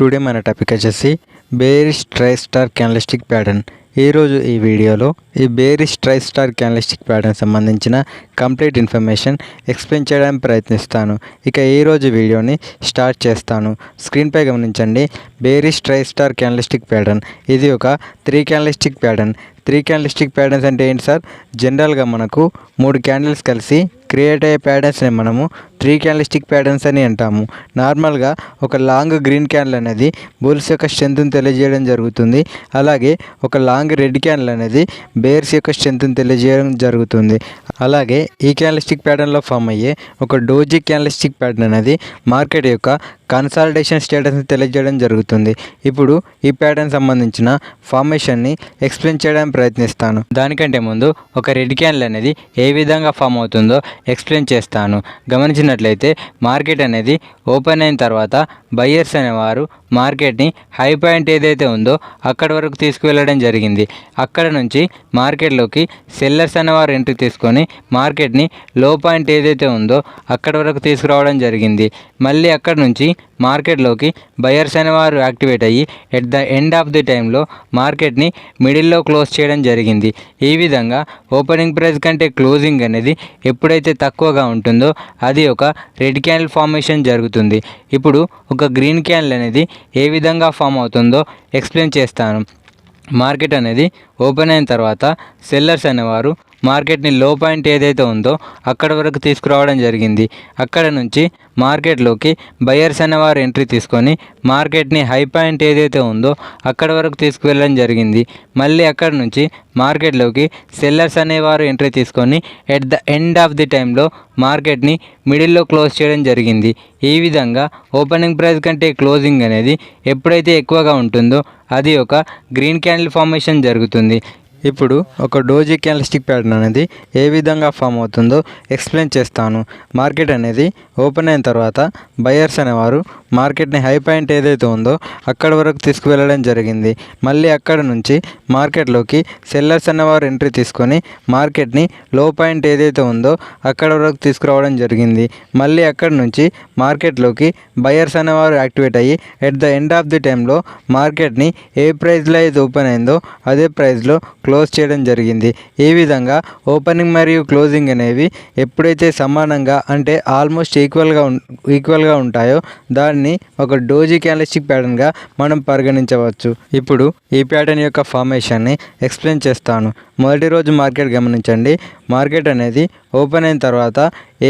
Today మన topic వచ్చేసి bearish try star candlestick pattern. ఈరోజు ఈ వీడియోలో ఈ bearish try star candlestick pattern సంబంధించిన కంప్లీట్ ఇన్ఫర్మేషన్ ఎక్స్ప్లెయిన్ చేయడానికి ప్రయత్నిస్తాను. ఇక ఈరోజు వీడియోని స్టార్ట్ చేస్తాను. స్క్రీన్పై గమనించండి. Bearish try star candlestick pattern ఇది ఒక 3 క్యాండిల్స్టిక్ ప్యాటర్న్. 3 క్యాండిల్స్టిక్ ప్యాటర్న్స్ అంటే ఏంటి సార్? జనరల్గా మనకు 3 క్యాండిల్స్ కలిసి క్రియేట్ అయ్యే ప్యాటర్న్స్ని మనము 3 క్యాండిల్స్టిక్ ప్యాటర్న్స్ అని అంటాము. నార్మల్గా ఒక లాంగ్ గ్రీన్ క్యాండిల్ అనేది బుల్స్ యొక్క స్ట్రెంత్ని తెలియజేయడం జరుగుతుంది. అలాగే ఒక లాంగ్ రెడ్ క్యాండిల్ అనేది బేర్స్ యొక్క స్ట్రెంత్ని తెలియజేయడం జరుగుతుంది. అలాగే ఈ క్యాండిల్స్టిక్ ప్యాటర్న్లో ఫామ్ అయ్యే ఒక డోజీ క్యాండిల్స్టిక్ ప్యాటర్న్ అనేది మార్కెట్ యొక్క కన్సాలిడేషన్ స్టేటస్ని తెలియజేయడం జరుగుతుంది. ఇప్పుడు ఈ ప్యాటర్న్ సంబంధించిన ఫార్మేషన్ని ఎక్స్ప్లెయిన్ చేయడానికి ప్రయత్నిస్తాను. దానికంటే ముందు ఒక రెడ్ క్యాండిల్ అనేది ఏ విధంగా ఫామ్ అవుతుందో ఎక్స్ప్లెయిన్ చేస్తాను. గమనించినట్లయితే మార్కెట్ అనేది ఓపెన్ అయిన తర్వాత బయ్యర్స్ అనేవారు మార్కెట్ని హై పాయింట్ ఏదైతే ఉందో అక్కడి వరకు తీసుకువెళ్ళడం జరిగింది. అక్కడ నుంచి మార్కెట్లోకి సెల్లర్స్ అనేవారు ఎంట్రీ తీసుకొని మార్కెట్ని లో పాయింట్ ఏదైతే ఉందో అక్కడి వరకు తీసుకురావడం జరిగింది. మళ్ళీ అక్కడ నుంచి మార్కెట్లోకి బయర్స్ అనేవారు యాక్టివేట్ అయ్యి at the end of the టైంలో మార్కెట్ని మిడిల్లో క్లోజ్ చేయడం జరిగింది. ఈ విధంగా ఓపెనింగ్ ప్రైస్ కంటే క్లోజింగ్ అనేది ఎప్పుడైతే తక్కువగా ఉంటుందో అది ఒక రెడ్ క్యాండిల్ ఫార్మేషన్ జరుగుతుంది. ఇప్పుడు ఒక గ్రీన్ క్యాండిల్ అనేది ఏ విధంగా ఫామ్ అవుతుందో ఎక్స్ప్లెయిన్ చేస్తాను. మార్కెట్ అనేది ఓపెన్ అయిన తర్వాత సెల్లర్స్ అనేవారు మార్కెట్ని లో పాయింట్ ఏదైతే ఉందో అక్కడ వరకు తీసుకురావడం జరిగింది. అక్కడ నుంచి మార్కెట్లోకి బయర్స్ అనేవారు ఎంట్రీ తీసుకొని మార్కెట్ని హై పాయింట్ ఏదైతే ఉందో అక్కడ వరకు తీసుకువెళ్ళడం జరిగింది. మళ్ళీ అక్కడ నుంచి మార్కెట్లోకి సెల్లర్స్ అనేవారు ఎంట్రీ తీసుకొని at the end of the టైంలో మార్కెట్ని మిడిల్లో క్లోజ్ చేయడం జరిగింది. ఈ విధంగా ఓపెనింగ్ ప్రైస్ కంటే క్లోజింగ్ అనేది ఎప్పుడైతే ఎక్కువగా ఉంటుందో అది ఒక గ్రీన్ క్యాండిల్ ఫార్మేషన్ జరుగుతుంది. ఇప్పుడు ఒక డోజీ క్యాండిల్స్టిక్ ప్యాటర్న్ అనేది ఏ విధంగా ఫామ్ అవుతుందో ఎక్స్ప్లెయిన్ చేస్తాను. మార్కెట్ అనేది ఓపెన్ అయిన తర్వాత బయర్స్ అనేవారు మార్కెట్ని హై పాయింట్ ఏదైతే ఉందో అక్కడ వరకు తీసుకువెళ్ళడం జరిగింది. మళ్ళీ అక్కడ నుంచి మార్కెట్లోకి సెల్లర్స్ అనేవారు ఎంట్రీ తీసుకొని మార్కెట్ని లో పాయింట్ ఏదైతే ఉందో అక్కడ వరకు తీసుకురావడం జరిగింది. మళ్ళీ అక్కడ నుంచి మార్కెట్లోకి బయర్స్ అనేవారు యాక్టివేట్ అయ్యి at the end of the టైంలో మార్కెట్ని ఏ ప్రైస్లో అయితే ఓపెన్ అయిందో అదే ప్రైస్లో క్లోజ్ చేయడం జరిగింది. ఈ విధంగా ఓపెనింగ్ మరియు క్లోజింగ్ అనేవి ఎప్పుడైతే సమానంగా అంటే ఆల్మోస్ట్ ఈక్వల్గా ఉంటాయో దాన్ని ఒక డోజీ క్యాండిల్స్టిక్ ప్యాటర్న్గా మనం పరిగణించవచ్చు. ఇప్పుడు ఈ ప్యాటర్న్ యొక్క ఫార్మేషన్ని ఎక్స్ప్లెయిన్ చేస్తాను. మొదటి రోజు మార్కెట్ గమనించండి. మార్కెట్ అనేది ఓపెన్ అయిన తర్వాత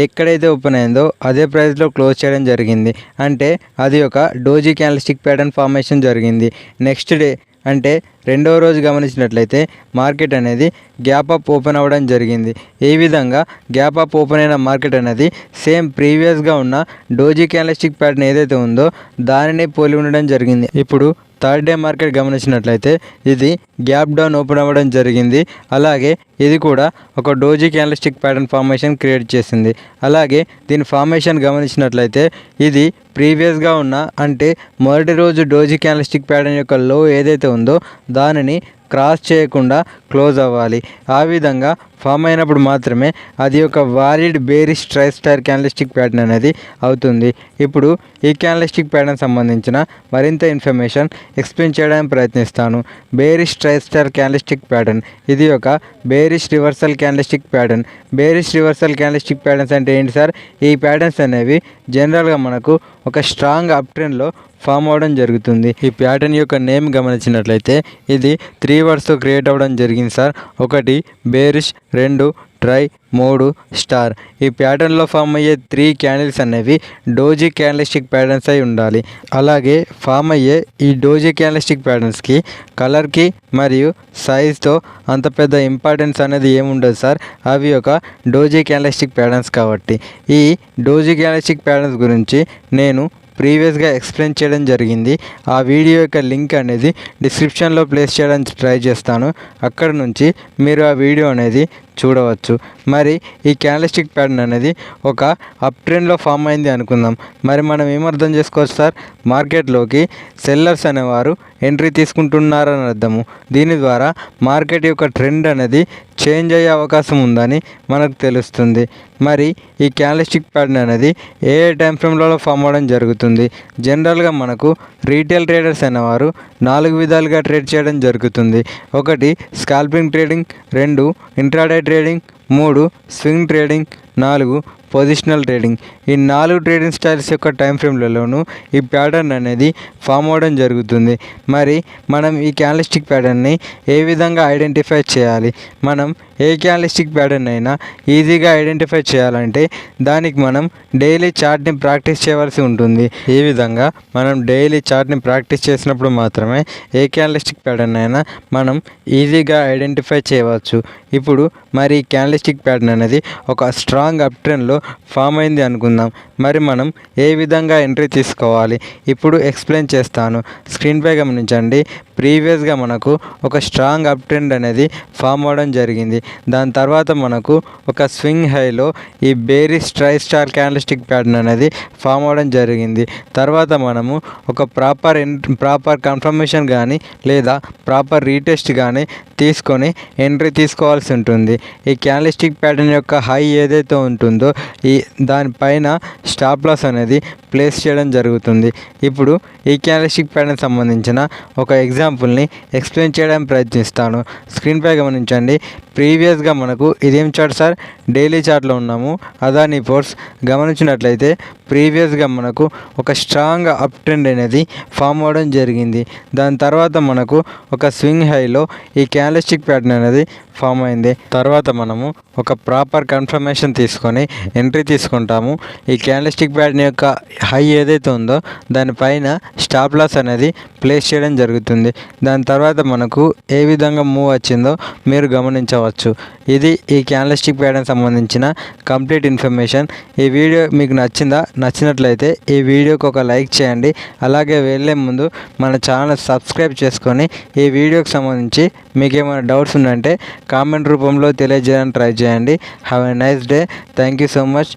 ఎక్కడైతే ఓపెన్ అయిందో అదే ప్రైస్లో క్లోజ్ చేయడం జరిగింది. అంటే అది ఒక డోజీ క్యాండిల్స్టిక్ ప్యాటర్న్ ఫార్మేషన్ జరిగింది. నెక్స్ట్ డే అంటే రెండవ రోజు గమనించినట్లయితే మార్కెట్ అనేది గ్యాప్ అప్ ఓపెన్ అవ్వడం జరిగింది. ఈ విధంగా గ్యాప్ అప్ ఓపెన్ అయిన మార్కెట్ అనేది సేమ్ ప్రీవియస్గా ఉన్న డోజీ క్యాండిల్స్టిక్ ప్యాటర్న్ ఏదైతే ఉందో దానిని పోలి ఉండడం జరిగింది. ఇప్పుడు థర్డ్ డే మార్కెట్ గమనించినట్లయితే ఇది గ్యాప్ డౌన్ ఓపెన్ అవ్వడం జరిగింది. అలాగే ఇది కూడా ఒక doji candlestick pattern formation create చేసింది. అలాగే దీని ఫార్మేషన్ గమనించినట్లయితే ఇది ప్రీవియస్గా ఉన్న అంటే మొదటి రోజు డోజీ క్యాండిల్స్టిక్ ప్యాటర్న్ యొక్క లో ఏదైతే ఉందో దానిని క్రాస్ చేయకుండా క్లోజ్ అవ్వాలి. ఆ విధంగా ఫామ్ అయినప్పుడు మాత్రమే అది ఒక valid bearish try star candlestick pattern అనేది అవుతుంది. ఇప్పుడు ఈ క్యాండిల్స్టిక్ ప్యాటర్న్ సంబంధించిన మరింత ఇన్ఫర్మేషన్ ఎక్స్ప్లెయిన్ చేయడానికి ప్రయత్నిస్తాను. Bearish try star candlestick pattern ఇది ఒక bearish reversal candlestick pattern. Bearish reversal candlestick patterns అంటే ఏంటి సార్? ఈ ప్యాటర్న్స్ అనేవి జనరల్గా మనకు ఒక స్ట్రాంగ్ అప్ ట్రెండ్లో ఫామ్ అవ్వడం జరుగుతుంది. ఈ ప్యాటర్న్ యొక్క నేమ్ గమనించినట్లయితే ఇది 3 వర్డ్స్తో క్రియేట్ అవ్వడం జరిగింది సార్. 1 bearish, 2 try, 3 star. ఈ ప్యాటర్న్లో ఫామ్ అయ్యే 3 క్యాండిల్స్ అనేవి డోజీ క్యాండిల్స్టిక్ ప్యాటర్న్స్ అయి ఉండాలి. అలాగే ఫామ్ అయ్యే ఈ డోజీ క్యాండిల్స్టిక్ ప్యాటర్న్స్కి కలర్కి మరియు సైజ్తో అంత పెద్ద ఇంపార్టెన్స్ అనేది ఏముండదు సార్. అవి ఒక డోజీ క్యాండిల్స్టిక్ ప్యాటర్న్స్ కాబట్టి ఈ డోజీ క్యాండిల్స్టిక్ ప్యాటర్న్స్ గురించి నేను ప్రీవియస్గా ఎక్స్ప్లెయిన్ చేయడం జరిగింది. ఆ వీడియో యొక్క లింక్ అనేది డిస్క్రిప్షన్లో ప్లేస్ చేయడానికి ట్రై చేస్తాను. అక్కడ నుంచి మీరు ఆ వీడియో అనేది చూడవచ్చు. మరి ఈ క్యాండిల్స్టిక్ ప్యాటర్న్ అనేది ఒక అప్ ట్రెండ్లో ఫామ్ అయింది అనుకుందాం. మరి మనం ఏమర్థం చేసుకోవచ్చు సార్? మార్కెట్లోకి సెల్లర్స్ అనేవారు ఎంట్రీ తీసుకుంటున్నారని అర్థము. దీని ద్వారా మార్కెట్ యొక్క ట్రెండ్ అనేది చేంజ్ అయ్యే అవకాశం ఉందని మనకు తెలుస్తుంది. మరి ఈ క్యాండిల్స్టిక్ ప్యాటర్న్ అనేది ఏ టైం ఫ్రేమ్లలో ఫామ్ అవ్వడం జరుగుతుంది? జనరల్గా మనకు రీటైల్ ట్రేడర్స్ అనేవారు 4 విధాలుగా ట్రేడ్ చేయడం జరుగుతుంది. 1 scalping trading, 2 intraday trading, 3 swing trading, 4 positional trading. ఈ 4 ట్రేడింగ్ స్టైల్స్ యొక్క టైం ఫ్రేమ్లలోనూ ఈ ప్యాటర్న్ అనేది ఫామ్ అవ్వడం జరుగుతుంది. మరి మనం ఈ క్యాండిల్స్టిక్ ప్యాటర్న్ని ఏ విధంగా ఐడెంటిఫై చేయాలి? మనం ఏ క్యాండిల్స్టిక్ ప్యాటర్న్ అయినా ఈజీగా ఐడెంటిఫై చేయాలంటే దానికి మనం డైలీ చార్ట్ని ప్రాక్టీస్ చేయవలసి ఉంటుంది. ఈ విధంగా మనం డైలీ చార్ట్ని ప్రాక్టీస్ చేసినప్పుడు మాత్రమే ఏ క్యాండిల్స్టిక్ ప్యాటర్న్ అయినా మనం ఈజీగా ఐడెంటిఫై చేయవచ్చు. ఇప్పుడు మరి ఈ క్యాండిల్స్టిక్ ప్యాటర్న్ అనేది ఒక స్ట్రాంగ్ అప్ ట్రెండ్లో ఫామ్ అయింది అనుకుందాం. మరి మనం ఏ విధంగా ఎంట్రీ తీసుకోవాలి ఇప్పుడు ఎక్స్ప్లెయిన్ చేస్తాను. స్క్రీన్పై గమనించండి. ప్రీవియస్గా మనకు ఒక స్ట్రాంగ్ అప్ ట్రెండ్ అనేది ఫామ్ అవ్వడం జరిగింది. దాని తర్వాత మనకు ఒక స్వింగ్ హైలో ఈ bearish try star candlestick pattern అనేది ఫామ్ అవ్వడం జరిగింది. తర్వాత మనము ఒక ప్రాపర్ కన్ఫర్మేషన్ కానీ లేదా ప్రాపర్ రీటెస్ట్ కానీ తీసుకొని ఎంట్రీ తీసుకోవాల్సి ఉంటుంది. ఈ క్యాండిల్స్టిక్ ప్యాటర్న్ యొక్క హై ఏదైతే ఉంటుందో దానిపైన స్టాప్ లాస్ అనేది ప్లేస్ చేయడం జరుగుతుంది. ఇప్పుడు ఈ క్యాండిల్స్టిక్ ప్యాటర్న్ సంబంధించిన ఒక ఎగ్జాంపుల్ని ఎక్స్ప్లెయిన్ చేయడానికి ప్రయత్నిస్తాను. స్క్రీన్పై గమనించండి. ప్రీవియస్గా మనకు ఇదేం చార్ట్ సార్? డైలీ చార్ట్లో ఉన్నాము. అదానీ పోర్ట్స్ గమనించినట్లయితే ప్రీవియస్గా మనకు ఒక స్ట్రాంగ్ అప్ ట్రెండ్ అనేది ఫామ్ అవ్వడం జరిగింది. దాని తర్వాత మనకు ఒక స్వింగ్ హైలో ఈ క్యాండిల్స్టిక్ ప్యాటర్న్ అనేది ఫామ్ అయింది. తర్వాత మనము ఒక ప్రాపర్ కన్ఫర్మేషన్ తీసుకొని ఎంట్రీ తీసుకుంటాము. ఈ క్యాండిల్స్టిక్ ప్యాటర్న్ యొక్క హై ఏదైతే ఉందో దానిపైన స్టాప్ లాస్ అనేది ప్లేస్ చేయడం జరుగుతుంది. దాని తర్వాత మనకు ఏ విధంగా మూవ్ వచ్చిందో మీరు గమనించవచ్చు. ఇది ఈ క్యాండిల్స్టిక్ ప్యాటర్న్ సంబంధించిన కంప్లీట్ ఇన్ఫర్మేషన్. ఈ వీడియో మీకు నచ్చినట్లయితే ఈ వీడియోకి ఒక లైక్ చేయండి. అలాగే వెళ్ళే ముందు మన ఛానల్ సబ్స్క్రైబ్ చేసుకొని ఈ వీడియోకి సంబంధించి మీకు ఏమైనా డౌట్స్ ఉందంటే కామెంట్ రూపంలో తెలియజేయడానికి ట్రై చేయండి. Have a nice day. Thank you so much.